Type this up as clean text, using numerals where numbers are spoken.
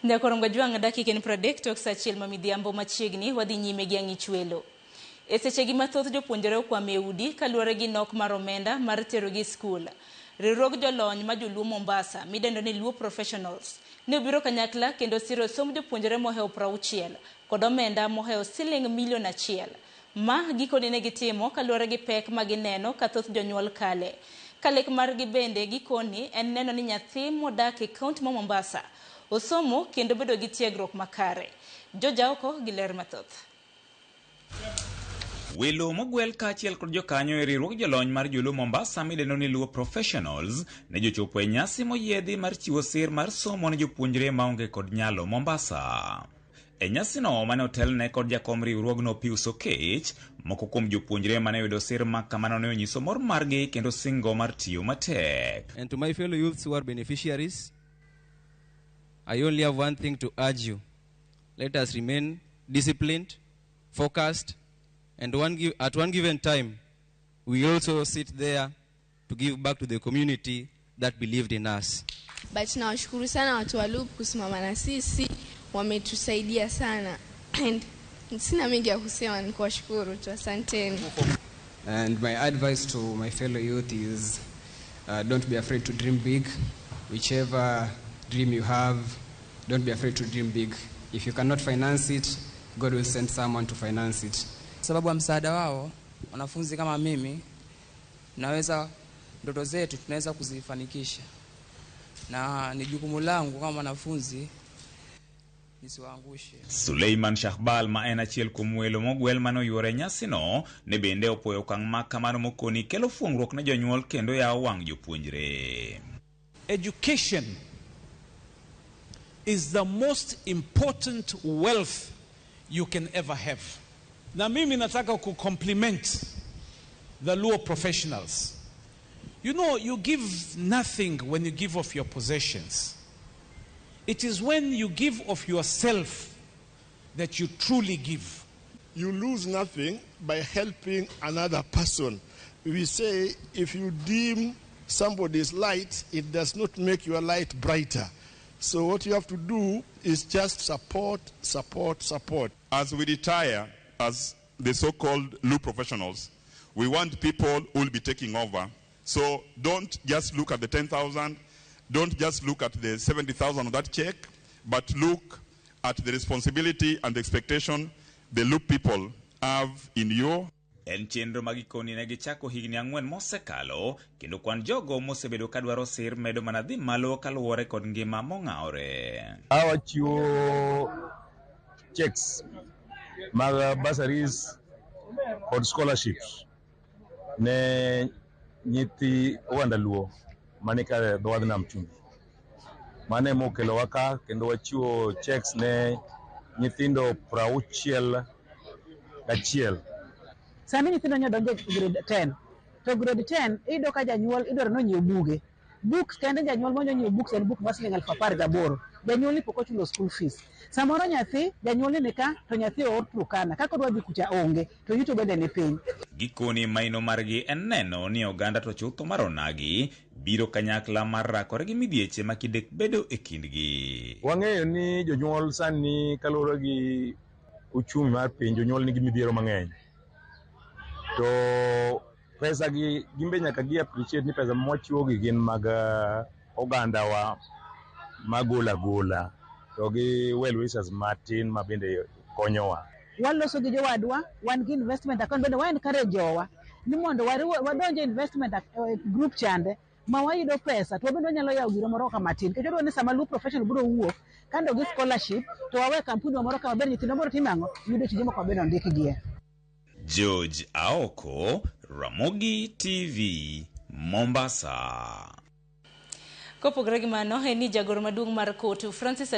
Nyakorom gajwang dakika ni 30 tok saa achiel mamidhiambo machiegni wadhi nyime gi ang'ich welo. E sechegi mathoth jopuonjore okwame udi kaluwore gi nok mar omenda mar terogi skul. Riwruog jolony ma joluo Mombasa midendo ni Luo Professionals ne obiro kanyakla kendo siro som jopuonjore mohewo 60 kod omenda mohewo siling milion 1. Ma gikone ne gitimo kaluwore gi pek ma gineno ka thoth jonyuol kale. Kalek margi bende gikoni en neno ni nyathi modak e kaunti ma Mombasa osomo kendo bedo gi tiegruok makare. Joja oko gi ler mathoth. Welo mogwel kaachiel kod jokanyo e riwruog jolony mar joluo Mombasa midendo ni Luo Professionals ne jochopo e nyasi moyiedhi mar chiwo sir mar somo ne jopuonjre maonge kod nyalo Mombasa. E nyasi no mane otelne kod jakom riwruogno Pius Okech, moko kuom jopuonjre mane yudo sir ma kamano ne onyiso mor margi kendo singo mar tiyo matek. And to my fellow youths who are beneficiaries, I only have one thing to urge you. Let us remain disciplined, focused, and at one given time, we also sit there to give back to the community that believed in us. But nawashukuru sana watu wa Loop kusimama na sisi, wametusaidia sana. And sina mengi ya kusema, ni kuwashukuru tu, asanteni. And my advice to my fellow youth is don't be afraid to dream big. Whichever dream you have, don't be afraid to dream big. If you cannot finance it, God will send someone to finance it. Sababu ya msaada wao, wanafunzi kama mimi, naweza ndoto zetu tunaweza kuzifanikisha. Na ni jukumu langu kama mwanafunzi nisiwaangushe. Suleiman Shahbal ma en achiel kuom welo mogwel mano yore nyasi no ne bende opoyo okang' ma kamano mokoni kelo fuong'ruok ne jonyuol kendo yawo wang' jopuonjre. Education is the most important wealth you can ever have. Na mimi nataka ku compliment the Luo Professionals. You know, you give nothing when you give of your possessions. It is when you give of yourself that you truly give. You lose nothing by helping another person. We say if you dim somebody's light, it does not make your light brighter. So what you have to do is just support, support, support. As we retire as the so-called Luo Professionals, we want people who will be taking over. So don't just look at the 10,000, don't just look at the 70,000 of that check, but look at the responsibility and the expectation the Luo people have in you. En chenro magikoni ne gichako higni 4 mosekalo kendo kwan jogo mosebedo kadwaro sir medo manadhi malo kaluwore kod ngima mong'aore. Awachiwo checks mag bursaries kod scholarships ne nyithi oganda Luo mane ka dhowadh nam chumbi. Mane mokelo waka kendo wachiwo checks ne nyithindo 61. Sami nyithindo nyodonjo grade 10. To grade 10 ido ka janyuol idoro no nyiew buge. Books kende janyuol monyo nyiew books en book masling 18,000. Janyuol ni poko chulo school fees. Samoro nyathi janyuol ni ka to nyathi or Turkana kaka odwa dhi kucha onge to yuto bende ne piny. Gikoni maino margi en neno ni oganda to chutho maronagi biro kanyakla mar rakore gi midhieche makidek bedo e kindgi. Wang'eyo ni jonyuol sani kaluwore gi uchumi mar piny jonyuol nigi midhiero mang'eny. To pesa gi gimbe nyaka gi appreciate ni pesa mwachiwo gi gin mag oganda wa magola gola to gi well wishers Martin ma bende konyowa. Waloso gi jowadwa wan gi investment account bende wa encourage jowa ni mondo wadonje investment group chande ma wayudo pesa to bende nyalo yawo giro moro kama tin kedo ni sama Luo Professional biro wuok kando gi scholarship to wawe kampuni moro kama ber nyithindo moro timango yudo tije moko bende ndikgie. George Aoko, Ramogi TV, Mombasa. Kopogore gi mano, en ni jagoro maduong' mar kotu Francis